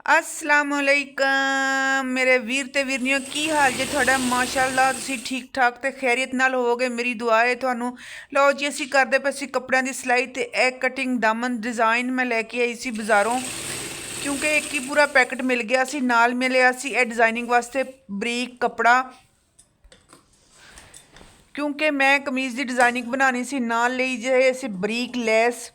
असलामुअलैकुम मेरे वीर ते वीरनियों की हाल जे थोड़ा माशाअल्लाह तुसी ठीक ठाक ते खैरियत नाल होवोगे। मेरी दुआ है थानू। लो जी असी करदे पे सी कपड़ियां दी सिलाई ते ए कटिंग दामन डिज़ाइन मैं लैके आई सी बाज़ारों, क्योंकि एक ही पूरा पैकेट मिल गया सी। नाल मिलिया सी ए डिज़ाइनिंग वास्ते बरीक कपड़ा, क्योंकि मैं कमीज़ दी डिज़ाइनिंग बनानी सी। नाल लई जे असी बरीक लैस,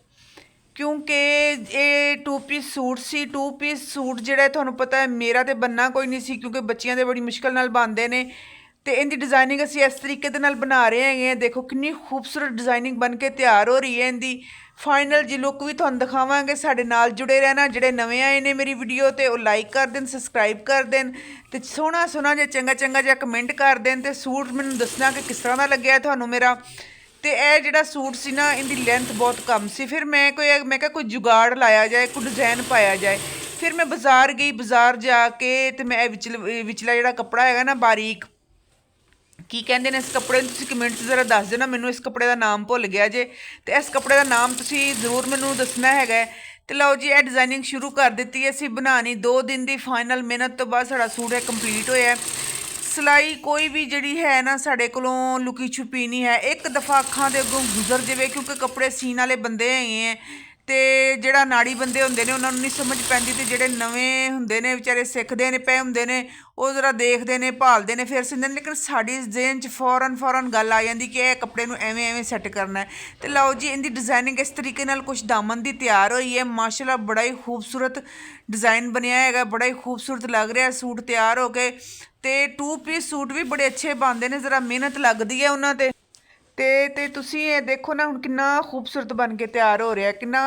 क्योंकि ये to piece suit C. To piece suit जिहड़ा तुहानूं पता है मेरा तो बनना कोई नहीं सी, क्योंकि बच्चियां दे बड़ी मुश्किल नाल बनदे ने। ते इनकी डिज़ाइनिंग असी इस तरीके दे नाल बना रहे हैं। देखो कितनी खूबसूरत डिज़ाइनिंग बन के तैयार हो रही है। इनकी फाइनल जी लुक भी तुहानूं दिखावांगे। साडे नाल जुड़े रहना। जिहड़े नवे आए ने मेरी वीडियो ते वो लाइक कर देन, सबसक्राइब कर देन ते सोहना सोहना जिहा चंगा चंगा जिहा कमेंट कर देन ते सूट मैनूं दसना कि किस तरह दा लग्गिआ तुहानूं मेरा। तो यह जोड़ा सूट सी ना, इनकी लेंथ बहुत कम सी। फिर मैं क्या कोई जुगाड़ लाया जाए, कोई डिज़ाइन पाया जाए। फिर मैं बाज़ार गई, बाज़ार जाके तो मैं विचला जोड़ा कपड़ा है ना बारीक, की कहते हैं इस कपड़े नूं, तुसीं कमेंट ज़रा दस देना मैनूं। इस कपड़े का नाम भुल गया जे, तो इस कपड़े का नाम तुसीं जरूर मैनूं दसना है। तो लो जी, यह डिज़ाइनिंग शुरू कर दी असी बनानी। 2 दिन की फाइनल मेहनत तो बाद साड़ा सूट है कंप्लीट होया। सिलाई कोई भी जी है ना साढ़े कोलों लुकी छुपी नहीं है। एक दफ़ा अखां दे अगों गुजर जाए, क्योंकि कपड़े सीन वाले बंदे हैं तो जोड़ा नाड़ी बंदे होंदे ने उन्होंने नहीं समझ पैंदी, तो जोड़े नवें होंदे ने बेचारे सिखते ने पे होंदे ने, वो जरा देखते हैं भालते हैं फिर सींदे ने। लेकिन साड़ी जेहन च फौरन गल आ जाती कि यह कपड़े नूं एवें एवें सैट करना है। तो लो जी, इनकी डिज़ाइनिंग इस तरीके नाल कुछ दामन दी तैयार हुई है। माशाल्लाह बड़ा ही खूबसूरत डिज़ाइन बनया है, बड़ा ही खूबसूरत लग रहा है सूट तैयार हो के। ते टू पीस सूट भी बड़े अच्छे बनते हैं, जरा मेहनत लगती है उन्होंने। ते तुसी ये देखो ना, हुण कितना खूबसूरत बन के तैयार हो रहा है, कितना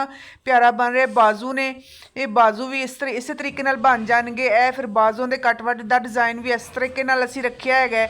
प्यारा बन रहा है। बाजू ने ये बाजू भी इस तरीके नाल बन जाएंगे। ए फिर बाजुओं के कट वट का डिज़ाइन भी इस तरीके नाल असी रखा है।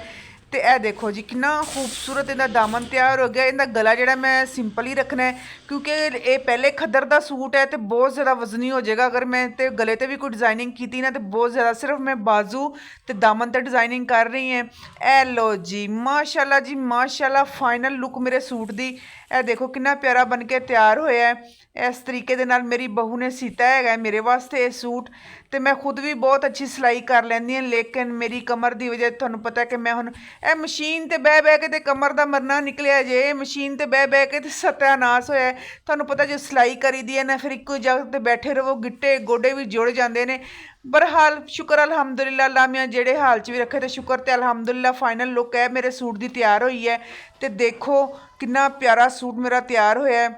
तो यह देखो जी कितना खूबसूरत इनका दामन तैयार हो गया। इनका गला जोड़ा मैं सिंपल ही रखना है, क्योंकि ये पहले खद्दर का सूट है तो बहुत ज़्यादा वजनी हो जाएगा। अगर मैं तो गले पर भी कोई डिज़ाइनिंग की ना तो बहुत ज़्यादा, सिर्फ मैं बाजू तो दामन पर डिज़ाइनिंग कर रही हैं। ए लो जी माशाल्लाह जी माशाल्लाह, फाइनल लुक मेरे सूट दी ए देखो कितना प्यारा बन के तैयार होया है। इस तरीके दे नाल मेरी बहू ने सीता है मेरे वास्ते ये सूट। तो मैं खुद भी बहुत अच्छी सिलाई कर लैंदी हां, लेकिन मेरी कमर की वजह तुहानूं पता है कि मैं हुण ए मशीन ते बह के ते कमर का मरना निकलिया जे। मशीन ते बह के ते सत्यानाश होया। तुहानूं पता जो सिलाई करी दी है ना, फिर इक्को जगह ते बैठे रहो, गिट्टे गोडे भी जुड़ जाते हैं। बहरहाल शुक्र अलहमदुलिल्लाह, अल्लाह मियां जेड़े हाल च भी रखे तो शुक्र, तो अलहमदुलिल्लाह फाइनल लुक है मेरे सूट की तैयार हुई है। तो देखो कितना प्यारा सूट मेरा तैयार होया है।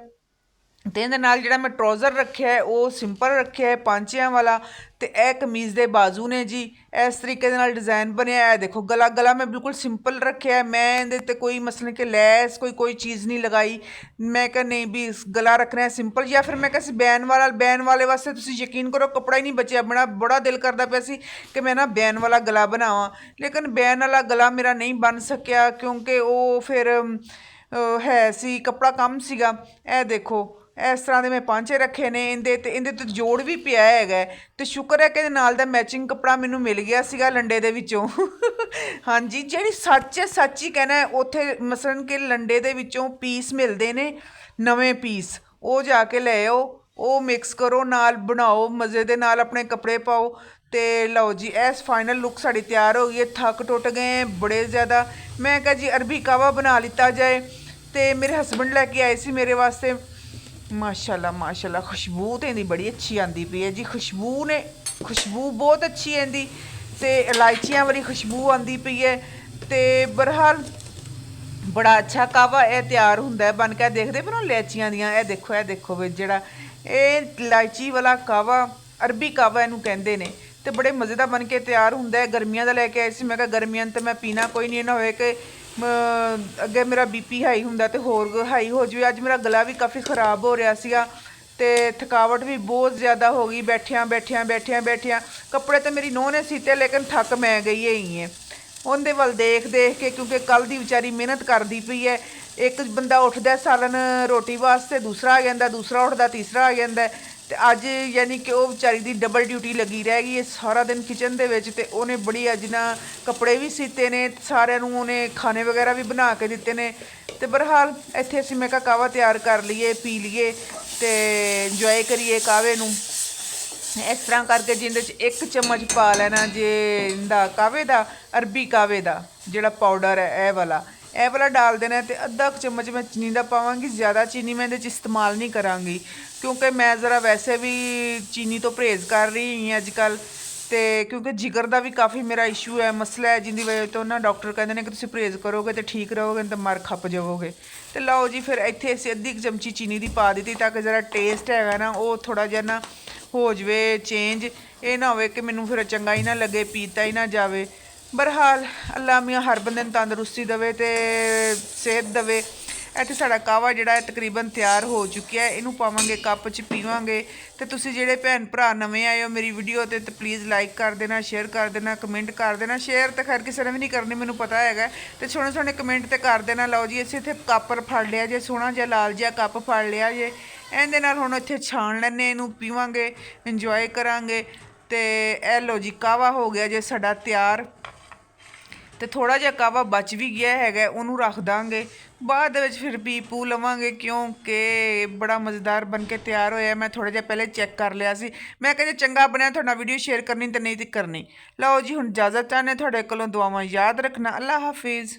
तो इहदे नाल जिहड़ा मैं ट्राउज़र रखा है वो सिंपल रखा है पांचियां वाला। तो यह कमीज़ के बाजू ने जी इस तरीके दे नाल डिज़ाइन बनया है। देखो गला मैं बिल्कुल सिंपल रखा है। मैं इहदे ते कोई मसलन कि लैस कोई चीज़ नहीं लगाई। मैं क्या नहीं भी गला रखना है सिंपल, या फिर मैं कैसे बैन वाले वास्ते तुसीं यकीन करो कपड़ा ही नहीं बचया। बड़ा दिल करता पिया सी कि मैं ना बैन वाला गला बनावां, लेकिन बैन वाला गला मेरा नहीं बन सकिया, क्योंकि वो फिर है सी कपड़ा कम सीगा। ए देखो इस तरह के मैं पांचे रखे ने। इहदे ते जोड़ भी पिया है। तो शुक्र है कि नाल दा मैचिंग कपड़ा मैनूं मिल गया सीगा लंडे दे विचों। हाँ जी, जिहड़ी सच है सच ही कहना है। उत्थे मसलन कि लंडे दे विचों पीस मिलते ने, नवें पीस, वो जाके ले आओ, वो मिक्स करो नाल बनाओ मज़े दे नाल, अपने कपड़े पाओ। तो लो जी इस फाइनल लुक साड़ी तैयार हो गई है। थक टुट गए हैं बड़े ज़्यादा। मैं कहा जी अरबी कावा बना लिता जाए। तो मेरे हसबैंड लैके आए सी मेरे वास्ते। माशाल्लाह माशाल्लाह, खुशबू तो इहदी बड़ी अच्छी आती पई है जी। खुशबू बहुत अच्छी है इहदी, ते इलायचियां वाली खुशबू आती पई है। तो बहरहाल बड़ा अच्छा कावा यह तैयार होंदा है बन के। देखते पर इलायचियां दियां, यह देखो भी जोड़ा ये इलायची वाला कावा, अरबी कावा इनू कहते हैं। तो बड़े मज़े का बन के तैयार होंदा है। गर्मियां का लैके आए सी, मैं कहा गर्मियां तो मैं पीना कोई नहीं, ना होए कि अगे मेरा BP हाई होंदा तो होर हाई हो जाए। अज मेरा गला भी काफ़ी ख़राब हो रहा सीगा, तो थकावट भी बहुत ज़्यादा हो गई बैठिया। कपड़े तो मेरी नूंह ने सीते, लेकिन थक मैं गई ही है उनके वल देख के, क्योंकि कल की बेचारी मेहनत करती पई है। एक बंदा उठदा सालन रोटी वास्ते, दूसरा आ जाता, दूसरा उठदा तीसरा आ जाता। तो अज यानी कि वह बेचारी की डबल ड्यूटी लगी रह गई है सारा दिन किचन दे विच। ते उन्हें बड़ी अज ना कपड़े भी सीते ने, सारिਆਂ ਨੂੰ उन्हें खाने वगैरह भी बना के दिते ने। तो बहरहाल इत्थे असीं मैं कहा कावा तैयार कर लीए, पी लीए, तो इंजॉय करिए कावे नूं। ਇਸ ਤਰ੍ਹਾਂ ਕਰਕੇ ਜਿਹਦੇ 'ਚ 1 ਚਮਚ ਪਾ ਲੈਣਾ ਜੇ ਇਹਦਾ ਕਾਵੇ ਦਾ, ਅਰਬੀ ਕਾਵੇ ਦਾ ਜਿਹੜਾ ਪਾਊਡਰ ਹੈ ਇਹ ਵਾਲਾ ਡਾਲ ਦੇਣਾ। ਤੇ ਅੱਧਾ ਕੁ ਚਮਚ ਮੈਂ ਚੀਨੀ ਦਾ ਪਾਵਾਂਗੀ, ਜ਼ਿਆਦਾ ਚੀਨੀ ਮੈਂ ਇਹਦੇ 'ਚ ਇਸਤੇਮਾਲ ਨਹੀਂ ਕਰਾਂਗੀ ਕਿਉਂਕਿ ਮੈਂ ज़रा ਵੈਸੇ ਵੀ ਚੀਨੀ ਤੋਂ ਪਰਹੇਜ਼ ਕਰ ਰਹੀ ਹਾਂ ਅੱਜ ਕੱਲ੍ਹ। ਤੇ ਕਿਉਂਕਿ ਜਿਗਰ ਦਾ ਵੀ ਕਾਫੀ ਮੇਰਾ ਇਸ਼ੂ ਹੈ, ਮਸਲਾ ਹੈ, ਜਿਹਦੀ ਵਜ੍ਹਾ ਤੋਂ ਨਾ ਡਾਕਟਰ ਕਹਿੰਦੇ ਨੇ ਕਿ ਤੁਸੀਂ ਪਰਹੇਜ਼ ਕਰੋਗੇ ਤੇ ਠੀਕ ਰਹੋਗੇ, ਨਹੀਂ ਤਾਂ ਮਰ ਖੱਪ ਜਾਵੋਗੇ। ਤੇ ਲਓ ਜੀ ਫਿਰ ਇੱਥੇ ਅਸੀਂ ਅੱਧੀ ਕੁ ਚਮਚੀ ਚੀਨੀ ਦੀ ਪਾ ਦਿੱਤੀ ਤਾਂ ਕਿ ज़रा ਟੇਸਟ ਹੈਗਾ ਨਾ ਉਹ ਥੋੜ੍ਹਾ ਜਿਹਾ ਨਾ ਹੋ ਜਾਵੇ ਚੇਂਜ। ਇਹ ਨਾ ਹੋਵੇ ਕਿ ਮੈਨੂੰ ਫਿਰ ਚੰਗਾ ਹੀ ਨਾ ਲੱਗੇ, ਪੀਤਾ ਹੀ ਨਾ ਜਾਵੇ। ਬਹਰਹਾਲ ਅੱਲਾ ਮੀਆਂ ਹਰ ਬੰਦੇ ਨੂੰ ਤੰਦਰੁਸਤੀ ਦੇਵੇ ਤੇ ਸਿਹਤ ਦੇਵੇ। ਇੱਥੇ ਸਾਡਾ ਕਾਹਵਾ ਜਿਹੜਾ ਹੈ ਤਕਰੀਬਨ ਤਿਆਰ ਹੋ ਚੁੱਕਿਆ ਹੈ। ਇਹਨੂੰ ਪਾਵਾਂਗੇ ਕੱਪ 'ਚ ਪੀਵਾਂਗੇ। ਤੇ ਤੁਸੀਂ ਜਿਹੜੇ ਭੈਣ ਭਰਾ ਨਵੇਂ ਆਏ ਹੋ ਮੇਰੀ ਵੀਡੀਓ ਤੇ ਪਲੀਜ਼ ਲਾਈਕ ਕਰ ਦੇਣਾ, ਸ਼ੇਅਰ ਕਰ ਦੇਣਾ, ਕਮੈਂਟ ਕਰ ਦੇਣਾ। ਸ਼ੇਅਰ ਤਾਂ ਖੈਰ ਕਿਸੇ ਨੇ ਵੀ ਨਹੀਂ ਕਰਨੀ, ਮੈਨੂੰ ਪਤਾ ਹੈਗਾ, ਤੇ ਸੋਹਣੇ ਸੋਹਣੇ ਕਮੈਂਟ ਤੇ ਕਰ ਦੇਣਾ। ਲਓ ਜੀ ਅਸੀਂ ਇੱਥੇ ਕੱਪ ਫੜ ਲਿਆ ਜੇ, ਸੋਹਣਾ ਜਿਹਾ ਲਾਲ ਜਿਹਾ ਕੱਪ ਫੜ ਲਿਆ ਜੇ। ਇਹਦੇ ਨਾਲ ਹੁਣ ਇੱਥੇ ਛਾਣ ਲੈਂਦੇ, ਇਹਨੂੰ ਪੀਵਾਂਗੇ, ਇੰਜੋਏ ਕਰਾਂਗੇ। ਤੇ ਇਹ ਲਓ ਜੀ ਕਾਹਵਾ ਹੋ ਗਿਆ ਜੇ ਸਾਡਾ ਤਿਆਰ। ਤੇ ਥੋੜ੍ਹਾ ਜਿਹਾ ਕਾਹਵਾ ਬਚ ਵੀ ਗਿਆ ਹੈਗਾ, ਉਹਨੂੰ ਰੱਖ ਦਾਂਗੇ, ਬਾਅਦ ਦੇ ਵਿੱਚ ਫਿਰ ਪੀ ਪੂ ਲਵਾਂਗੇ ਕਿਉਂਕਿ ਬੜਾ ਮਜ਼ੇਦਾਰ ਬਣ ਕੇ ਤਿਆਰ ਹੋਇਆ। ਮੈਂ ਥੋੜ੍ਹਾ ਜਿਹਾ ਪਹਿਲੇ ਚੈੱਕ ਕਰ ਲਿਆ ਸੀ, ਮੈਂ ਕਿਹਾ ਜੇ ਚੰਗਾ ਬਣਿਆ ਤੁਹਾਡਾ ਵੀਡੀਓ ਸ਼ੇਅਰ ਕਰਨੀ ਤੇ ਨਹੀਂ ਤੇ ਕਰਨੀ। ਲਓ ਜੀ ਹੁਣ ਇਜਾਜ਼ਤ ਚਾਹੁੰਦੇ, ਤੁਹਾਡੇ ਕੋਲੋਂ ਦੁਆਵਾਂ ਯਾਦ ਰੱਖਣਾ। ਅੱਲਾ ਹਾਫਿਜ਼।